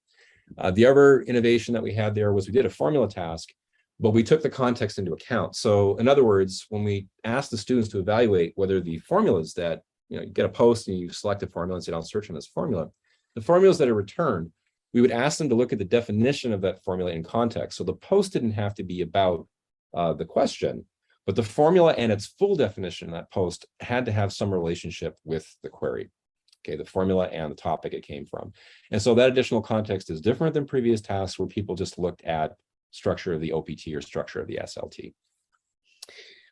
The other innovation that we had there was we did a formula task, but we took the context into account. So in other words, when we asked the students to evaluate whether the formulas that, you get a post and you select a formula and say, I'll search on this formula, the formulas that are returned, we would ask them to look at the definition of that formula in context. So the post didn't have to be about the question, but the formula and its full definition in that post had to have some relationship with the query. okay, the formula and the topic it came from. And so that additional context is different than previous tasks where people just looked at structure of the OPT or structure of the SLT.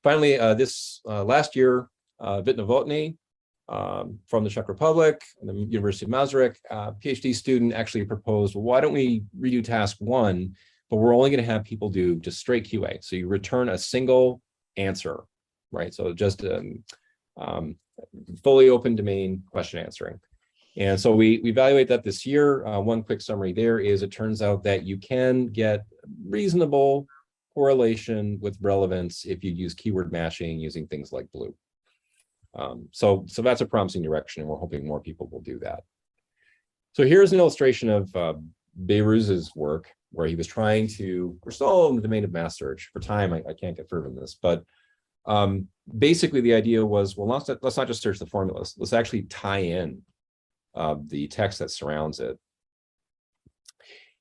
Finally, this last year, Vit Novotny from the Czech Republic, and the University of Masaryk, PhD student actually proposed, well, why don't we redo task 1, but we're only going to have people do just straight QA. So you return a single answer, right? So just fully open domain question answering. And so we evaluate that this year. One quick summary there is it turns out that you can get reasonable correlation with relevance if you use keyword matching using things like Blue. So that's a promising direction, and we're hoping more people will do that. So here's an illustration of Behruz's work, where he was trying to, we're still in the domain of math search. For time, I can't get further than this, but basically the idea was, well, let's not just search the formulas, let's actually tie in the text that surrounds it.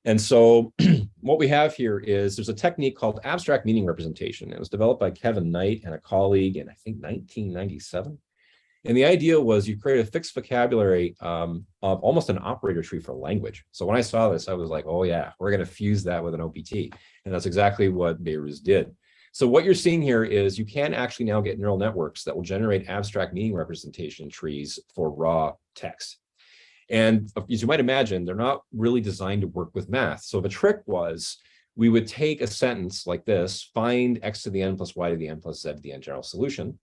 And so what we have here is there's a technique called abstract meaning representation. It was developed by Kevin Knight and a colleague in, I think, 1997. And the idea was you create a fixed vocabulary of almost an operator tree for language. So when I saw this, I was like, oh yeah, we're going to fuse that with an OPT. And that's exactly what Behruz did. So what you're seeing here is you can actually now get neural networks that will generate abstract meaning representation trees for raw text. And as you might imagine, they're not really designed to work with math. So the trick was we would take a sentence like this, find x to the n plus y to the n plus z to the n general solution.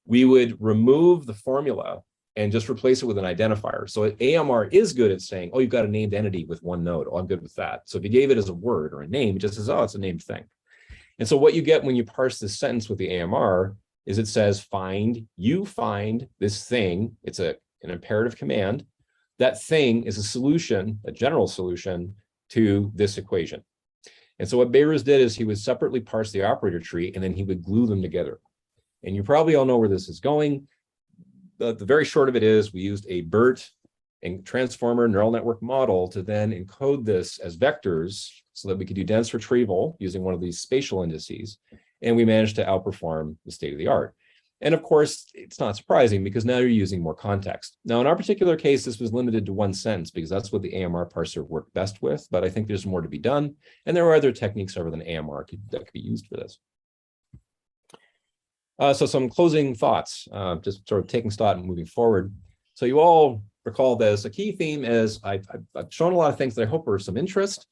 We would remove the formula and just replace it with an identifier. So AMR is good at saying, oh, you've got a named entity with one node. Oh, I'm good with that. So if you gave it as a word or a name, it just says, oh, it's a named thing. And so what you get when you parse this sentence with the AMR is it says, you find this thing. It's an imperative command. That thing is a solution, a general solution to this equation. And so what Behruz did is he would separately parse the operator tree, and then he would glue them together. And you probably all know where this is going. The very short of it is we used a BERT and transformer neural network model to then encode this as vectors so that we could do dense retrieval using one of these spatial indices. And we managed to outperform the state of the art. And of course, it's not surprising because now you're using more context. Now, in our particular case, this was limited to one sentence because that's what the AMR parser worked best with, but I think there's more to be done. And there are other techniques other than AMR that could be used for this. So some closing thoughts, just sort of taking stock and moving forward. So you all recall this. A key theme is I've shown a lot of things that I hope are of some interest,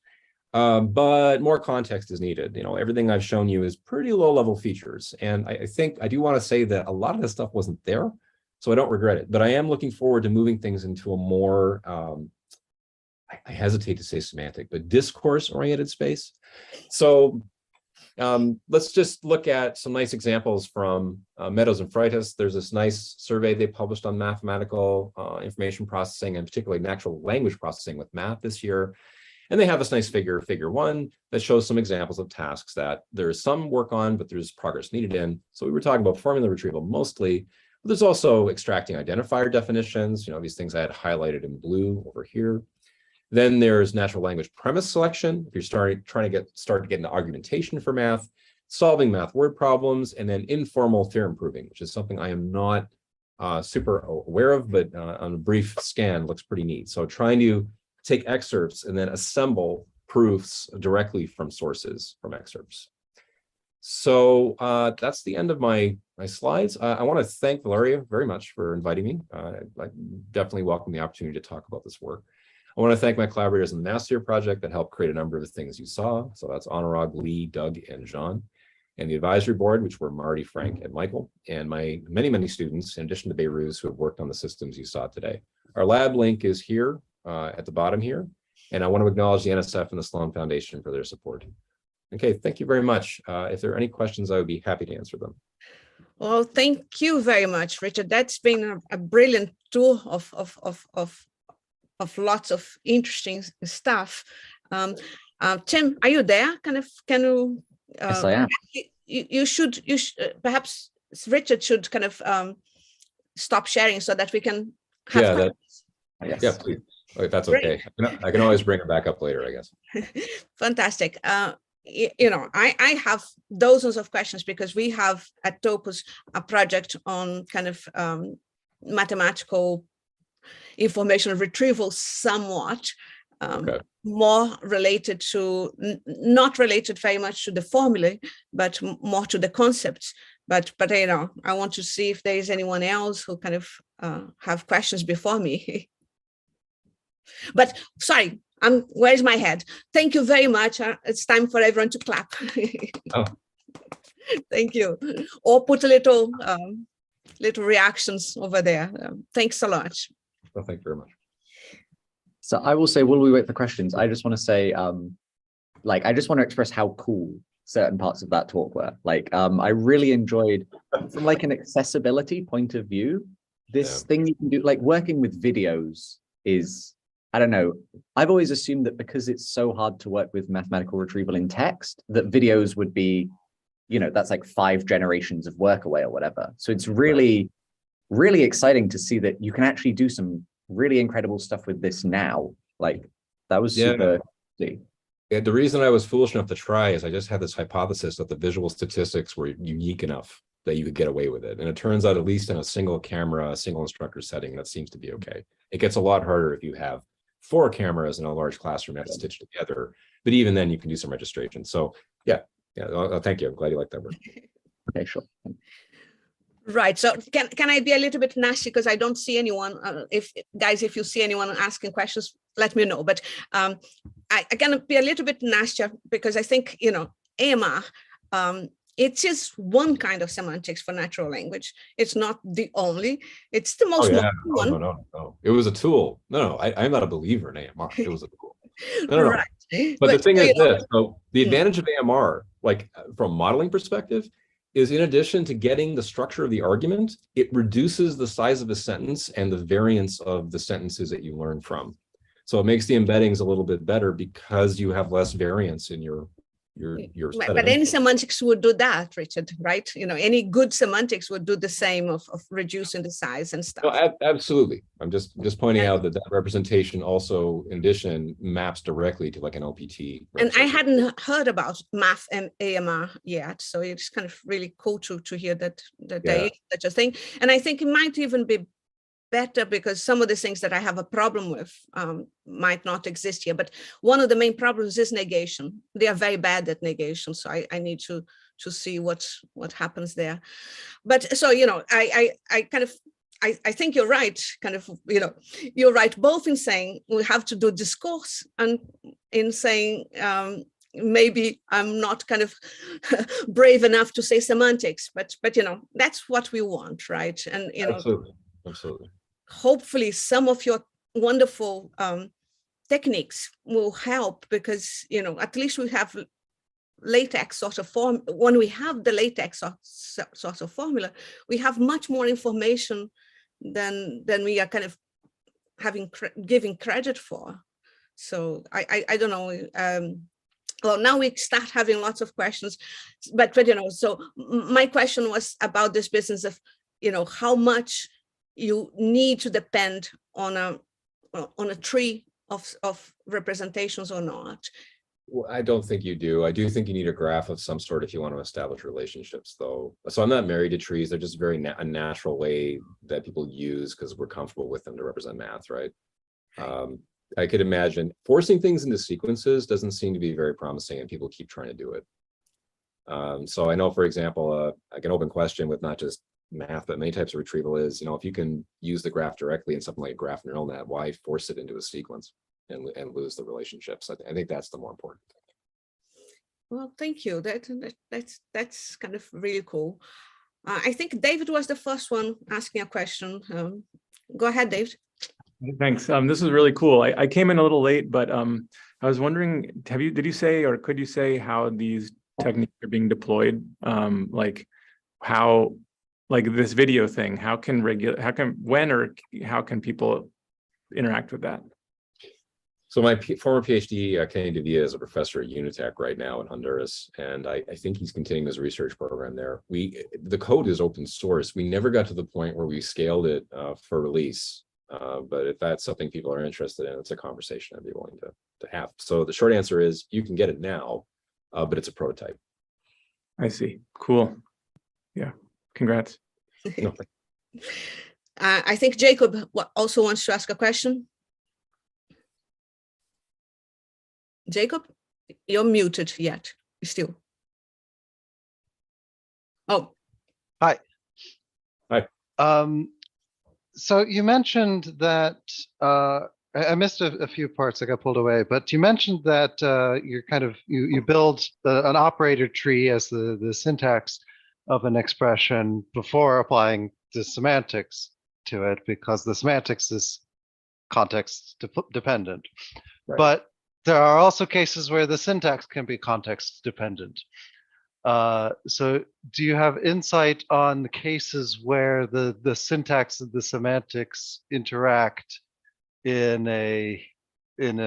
but more context is needed. You know, everything I've shown you is pretty low-level features. And I think I do want to say that a lot of this stuff wasn't there, so I don't regret it. But I am looking forward to moving things into a more, I hesitate to say semantic, but discourse-oriented space. So let's just look at some nice examples from Meadows and Freitas. There's this nice survey they published on mathematical information processing, and particularly natural language processing with math this year. And they have this nice figure 1, that shows some examples of tasks that there's some work on, but there's progress needed in. So we were talking about formula retrieval mostly, but there's also extracting identifier definitions, you know, these things I had highlighted in blue over here. Then there's natural language premise selection. If you're trying to start to get into argumentation for math, solving math word problems, and then informal theorem proving, which is something I am not super aware of, but on a brief scan looks pretty neat. So trying to take excerpts and then assemble proofs directly from sources from excerpts. So that's the end of my slides. I want to thank Valeria very much for inviting me. I definitely welcome the opportunity to talk about this work. I want to thank my collaborators in the Master project that helped create a number of the things you saw. So that's Anurag, Lee, Doug, and Jean. And the advisory board, which were Marty, Frank, and Michael, and my many, many students, in addition to Behruz, who have worked on the systems you saw today. Our lab link is here at the bottom here. And I want to acknowledge the NSF and the Sloan Foundation for their support. Okay, thank you very much. If there are any questions, I would be happy to answer them. Well, thank you very much, Richard. That's been a brilliant tour of lots of interesting stuff. Tim, are you there? Can you? Yes, I am. You should perhaps Richard should kind of stop sharing so that we can have. Yes. Yeah, please. If that's okay. I can always bring it back up later, I guess. Fantastic. You know, I have dozens of questions because we have at Topos a project on kind of mathematical information retrieval somewhat, Okay. more related to, not related very much to the formulae, but more to the concepts. But you know, I want to see if there is anyone else who kind of have questions before me. But sorry, where's my head? Thank you very much. It's time for everyone to clap. Oh. Thank you. Or put a little reactions over there. Thanks a lot. Well, thank you very much. So I will say, while we wait for questions, I just want to say, I just want to express how cool certain parts of that talk were. I really enjoyed, from like an accessibility point of view, this thing you can do, like working with videos is, I don't know, I've always assumed that because it's so hard to work with mathematical retrieval in text, that videos would be, you know, that's like 5 generations of work away or whatever. So it's really, really exciting to see that you can actually do some really incredible stuff with this now. Like, that was super. Yeah, the reason I was foolish enough to try is I just had this hypothesis that the visual statistics were unique enough that you could get away with it. And it turns out, at least in a single camera, a single instructor setting, that seems to be okay. It gets a lot harder if you have 4 cameras in a large classroom that stitched together. But even then, you can do some registration. So yeah, thank you. I'm glad you like that word. Okay, sure. Right. So can I be a little bit nasty because I don't see anyone? If you see anyone asking questions, let me know. But I can be a little bit nastier because I think, you know, AMR, it is one kind of semantics for natural language. It's not the only. It's the most modern one. No. It was a tool. No, I'm not a believer in AMR. It was a tool. No. Right. But the thing is this. So the advantage of AMR, like from a modeling perspective, is in addition to getting the structure of the argument, it reduces the size of a sentence and the variance of the sentences that you learn from. So it makes the embeddings a little bit better because you have less variance in your but any semantics would do that, Richard, right? You know, any good semantics would do the same of reducing the size and stuff. No, absolutely. I'm just pointing out that representation also, in addition, maps directly to like an LPT. And I hadn't heard about math and AMR yet, so it's kind of really cool to hear that there is such a thing. And I think it might even be better because some of the things that I have a problem with might not exist here. But one of the main problems is negation. They are very bad at negation, so I need to see what happens there. But so, you know, I think you're right, kind of, you know, you're right both in saying we have to do discourse and in saying maybe I'm not kind of brave enough to say semantics, but you know, that's what we want, right? And you know, absolutely. Hopefully some of your wonderful techniques will help because, you know, at least we have LaTeX sort of form. When we have the LaTeX sort of formula, we have much more information than we are kind of giving credit for. So I don't know. Well, now we start having lots of questions, but you know, so my question was about this business of, you know, how much you need to depend on a tree of representations or not. Well, I don't think you do. I do think you need a graph of some sort if you want to establish relationships, though. So I'm not married to trees. They're just very a natural way that people use because we're comfortable with them to represent math, right? I could imagine forcing things into sequences doesn't seem to be very promising, and people keep trying to do it. So I know, for example, like an open question with not just math, but many types of retrieval is, you know, if you can use the graph directly in something like a graph neural net, why force it into a sequence and lose the relationships? I think that's the more important thing. Well, thank you. That's kind of really cool. I think David was the first one asking a question. Go ahead, David. Thanks. This is really cool. I came in a little late, but I was wondering, did you say, or could you say how these techniques are being deployed? Like how, like this video thing, how can people interact with that? So my former PhD, Kenny Diaz, is a professor at Unitec right now in Honduras, and I think he's continuing his research program there. The code is open source. We never got to the point where we scaled it for release, but if that's something people are interested in, it's a conversation I'd be willing to have. So the short answer is you can get it now, but it's a prototype. I see. Cool. Yeah. Congrats. No. I think Jacob also wants to ask a question. Jacob, you're muted yet, still. Oh. Hi. Hi. So you mentioned that, I missed a few parts, I got pulled away, but you mentioned that you build an operator tree as the syntax of an expression before applying the semantics to it, because the semantics is context dependent. Right. But there are also cases where the syntax can be context dependent. So do you have insight on the cases where the syntax and the semantics interact in a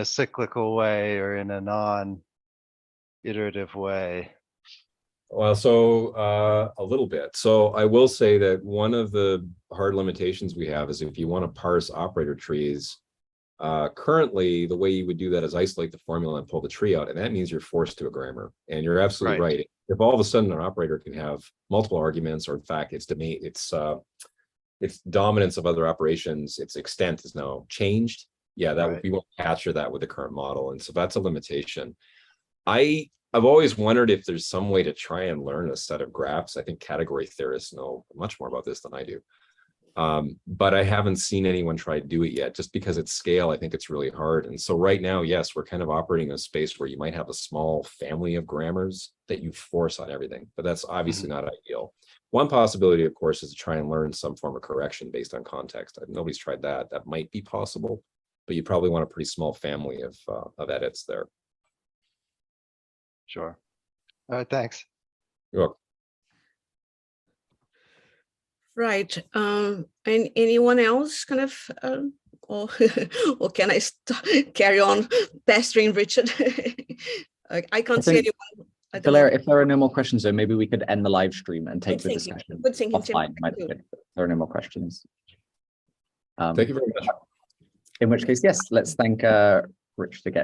cyclical way or in a non-iterative way? Well, so a little bit. So I will say that one of the hard limitations we have is if you want to parse operator trees, currently the way you would do that is isolate the formula and pull the tree out, and that means you're forced to a grammar. And you're absolutely right. If all of a sudden an operator can have multiple arguments, or in fact its dominance of other operations, its extent is now changed. Yeah, that we won't capture that with the current model, and so that's a limitation. I've always wondered if there's some way to try and learn a set of graphs. I think category theorists know much more about this than I do. But I haven't seen anyone try to do it yet, just because at scale, I think it's really hard. And so right now, yes, we're kind of operating in a space where you might have a small family of grammars that you force on everything, but that's obviously not ideal. One possibility, of course, is to try and learn some form of correction based on context. Nobody's tried that. That might be possible, but you probably want a pretty small family of edits there. Sure. All right, thanks. You're welcome. Right. And anyone else kind of, or can I carry on pestering Richard? I can't see anyone. Valeria, if there are no more questions, though, maybe we could end the live stream and take the discussion offline. If there are no more questions. Thank you very much. In which case, yes, let's thank Richard again.